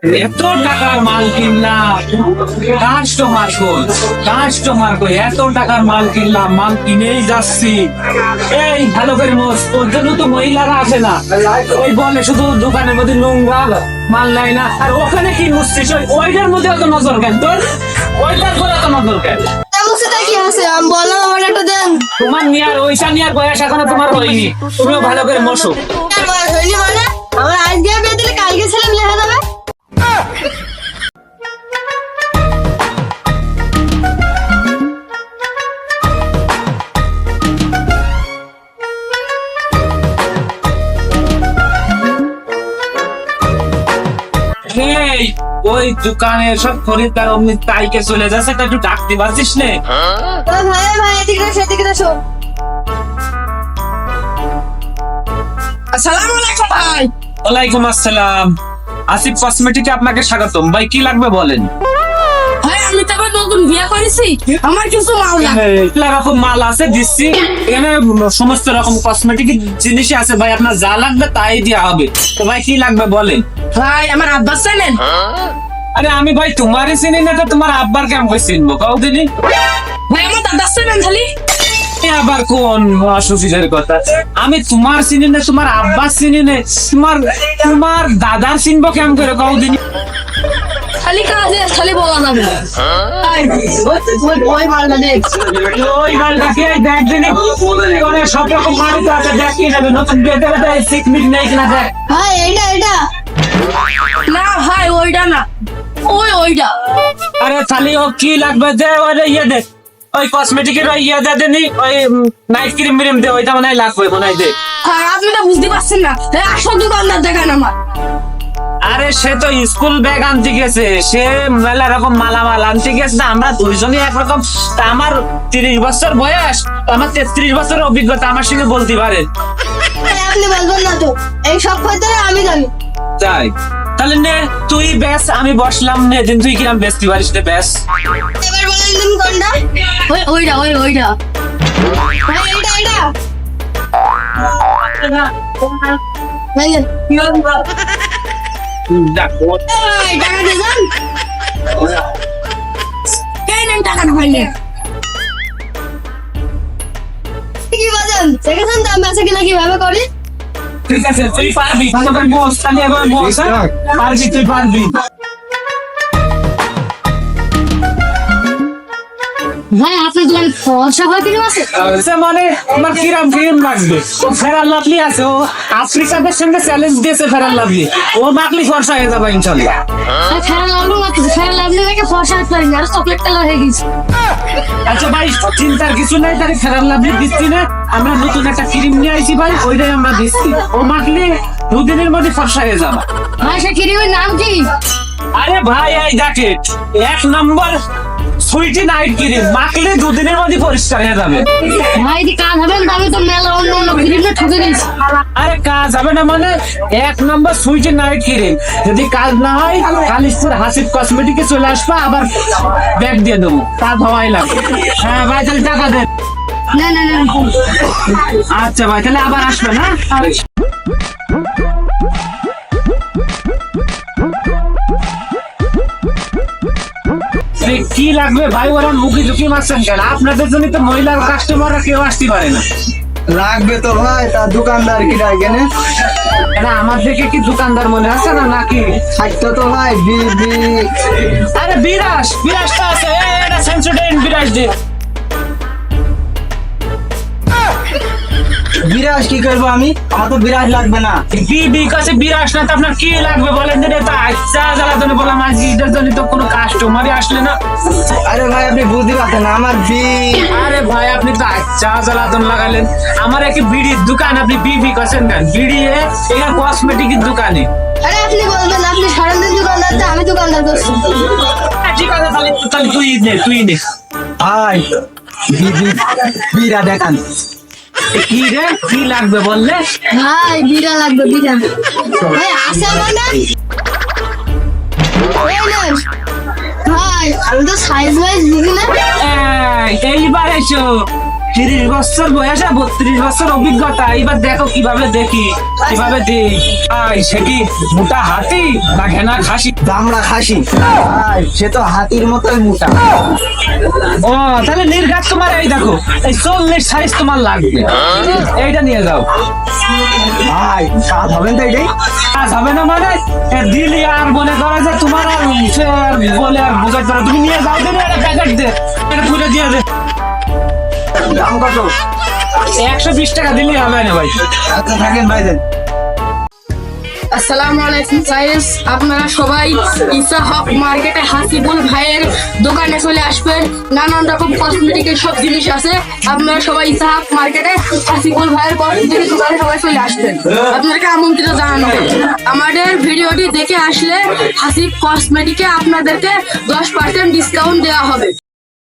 এত টাকার মাল কিনলাম, কাস্টমার কই এত টাকার মাল কিনলাম, মাল কিনেই যাচ্ছি। এই ভালো করে মোস, ওর জন্য তো মহিলারা আসে না, ওই বলে শুধু দোকানের মধ্যে নোংরা মাল নাই না। আর ওখানে কি মুছছিস, ওইটার মধ্যে এত নজর কেন তোর? ওইটার পরে এত নজর কেন? তোমার নিয়ার ওইটা নিয়ার বয়স এখনো তোমার হয়নি, তুমিও ভালো করে মশো। আমার আজকে বিয়ে দিলে কালকে ছেলে লেখা যাবে। এই ওই দোকানের সব খরিদ্দার অমনি তাইকে চলে যাচ্ছে, একটু ডাকতে পারছিস নে? ভাই এদিকে সেদিকে শোন। আসসালামু আলাইকুম ভাই। ওয়ালাইকুম আসসালাম। আসিফ কসমেটিকে আপনাকে স্বাগতম। ভাই কি লাগবে বলেন? ভাই আমি তো আবার নতুন বিয়ে করেছি, আমার কিছু মাল লাগবে। রকম মাল আছে দিচ্ছি, এখানে সমস্ত রকম কসমেটিক জিনিসই আছে ভাই, আপনার যা লাগবে তাই দেওয়া হবে। তো ভাই কি লাগবে বলেন? ভাই আমার আব্বা চেনেন? আরে আমি ভাই তোমারই চিনি না তো তোমার আব্বার কেমন করে চিনবো কাউ দিনই? ভাই আমার দাদা চেনেন খালি? আবার কোন অসুবিধার কথা? আমি তোমার চিনি না, তোমার আব্বা চিনি না, তোমার দাদার চিনবো কেমন করে কাউ দিনই? খালি কাজে খালি বলা যাবে। ওই মালটা দেখ। ওই মালটাকে দেখ দিনই, অনেক সব রকম মাল তো আছে, দেখ কি নেবে নতুন বিয়ে দেবে তাই সিকমিক নেই কিনা দেখ। ভাই এটা না ভাই ওইটা না, ওইটা। আরে খালি ও কি লাগবে দে, ওই ইয়ে দে, ওই কসমেটিকের ওই ইয়ে দে দিনি, ওই নাইট ক্রিম মিরিম দে, ওইটা মনে হয় লাগবে মনে হয় দে। আর আপনি তো বুঝতে পারছেন না, আসল দোকানদার দেখান আমার। আরে সে তো স্কুল ব্যাগ আনতে গেছে, সে মেলা রকম মালামাল আনতে গেছে না, আমরা দুইজনই একরকম। তা আমার 30 বছর বয়স, আমার 33 বছরের অভিজ্ঞতা, আমার সঙ্গে বলতে পারে। আপনি বলবেন না তো, এই সব খবর আমি জানি। তাই তাহলে নে তুই ব্যাস, আমি বসলাম নে দিন, তুই কিরাম বেচতে পারিস নে ব্যাস। এবার বলেন দিন কোনটা? ওইটা ভাই এটা ভাই টাকা দিয়ে যান। কে নেন টাকাটা ভাই নেন। কি বাজান দেখেছেন তো আমি আছে কিনা কিভাবে করি। ঠিক আছে তুই পারবি, তোকে বস তাহলে এবার বস, পারবি তুই পারবি। ভাই আপনার দোকান ফলসা হয় কিনা আছে? আচ্ছা মানে আমার কিরাম ক্রিম লাগবে? ফেরার লাভলি আছে, ও আফ্রিকাদের সঙ্গে চ্যালেঞ্জ দিয়েছে ফেরার লাভলি, ও মাখলি ফর্সা হয়ে যাবে ইনশাল্লাহ। ফেরা লাভলি থেকে ফলসা হতে পারি আর চকলেট কালার হয়ে গেছে। আচ্ছা ভাই চিন্তার কিছু নাই, তাহলে ফেরার লাভলি দিচ্ছি না, আমরা নতুন একটা ক্রিম নিয়ে আইছি ভাই, ওইটাই আমরা দিচ্ছি, ও মাখলে 2 দিনের মধ্যে ফর্সা হয়ে যাবে। ভাই সে ক্রিমের নাম কি? আরে ভাই এই জ্যাকেট 1 নম্বর সুইটি নাইট ক্রিম, মাখলে 2 দিনের মধ্যে পরিষ্কার হয়ে যাবে। ভাই দি কাজ হবে না, আমি তো মেলা অন্য ক্রিমে ঠকে দিয়েছি। আরে কাজ হবে না মানে 1 নম্বর সুইটি নাইট ক্রিম, যদি কাজ না হয় কালিশপুর হাসিফ কসমেটিকে চলে আসবা, আবার ব্যাগ দিয়ে দেবো, কাজ হওয়াই লাগবে। হ্যাঁ ভাই তাহলে টাকা দেন। না আচ্ছা ভাই তাহলে আবার আসবে না? কি লাগবে ভাই, ওরা মুখি ঝুঁকি মারছেন কেন? আপনাদের জন্য তো মহিলা কাস্টমাররা কেউ আসতে পারে না। লাগবে তো ভাই, তার দোকানদার কি ডাকেনে? এটা আমার দেখে কি দোকানদার মনে আছে না নাকি? থাকতো তো ভাই আরে বিরাজটা আছে, এটা সেন্সোডেন্ট বিরাজ দে। বিরাজ কি করবো আমি? আমার তো বিরাজ লাগবে না। বিবি কাছে বিরাজ না তো আপনার কি লাগবে বলেন দিন? এটা আচ্ছা জ্বালাতনে বললাম, আজ এটার জন্য তো কোনো কাস্টমারই আসলে না। আরে ভাই আপনি বুঝতে পারছেন না, আমার আরে ভাই আপনি তো আচ্ছা জ্বালাতন লাগালেন, আমার একটি বিড়ির দোকান, আপনি বিবি কাছেন কেন? বিড়ি এখানে কসমেটিকের দোকানে। আরে আপনি বলবেন আপনি সারাদিন দোকানদার, তো আমি দোকানদার করছি। ঠিক আছে তাহলে তুই নে ভাই বিরা দেখান। কি রে কি লাগবে বললে? ভাই বিড়া লাগবে বিড়া। ভাই আসে মানে ভাই আমি তো সাইজ ওয়াইজ দিবি না। এইবার এসো, 30 বছর বয়সে 32 বছর অভিজ্ঞতা, এবার দেখো কিভাবে দেখি, কিভাবে দিই। সে কি মোটা হাতি না ঘেনা খাসি? দামড়া খাসি ভাই, সে তো হাতির মতোই মোটা। ও তাহলে নির্ঘাত তোমার এই দেখো, এই 40 সাইজ তোমার লাগবে, এইটা নিয়ে যাও। ভাই কাজ হবেন তো এটাই? কাজ হবে না মানে দিলি আর মনে করো যে তোমার আর সে আর বলে আর বোঝাতে পারো, তুমি নিয়ে যাও, দিলে একটা প্যাকেট দে, এটা তুলে দিয়ে দে। দাম কত? 120 টাকা দিলেই হবে না ভাই। আচ্ছা থাকেন ভাই দেন। আসসালামু আলাইকুম গাইস, আপনারা সবাই ইসাহাক মার্কেটে হাসিবুল ভাইয়ের দোকানে চলে আসবেন। নানান রকম কসমেটিকের সব জিনিস আছে। আপনারা সবাই ইসাহাক মার্কেটে হাসিবুল ভাইয়ের কসমেটিক দোকানে সবাই চলে আসবেন। আপনাদেরকে আমন্ত্রিত জানানো হলো। আমাদের ভিডিওটি দেখে আসলে হাসিব কসমেটিকে আপনাদেরকে 10% ডিসকাউন্ট দেওয়া হবে।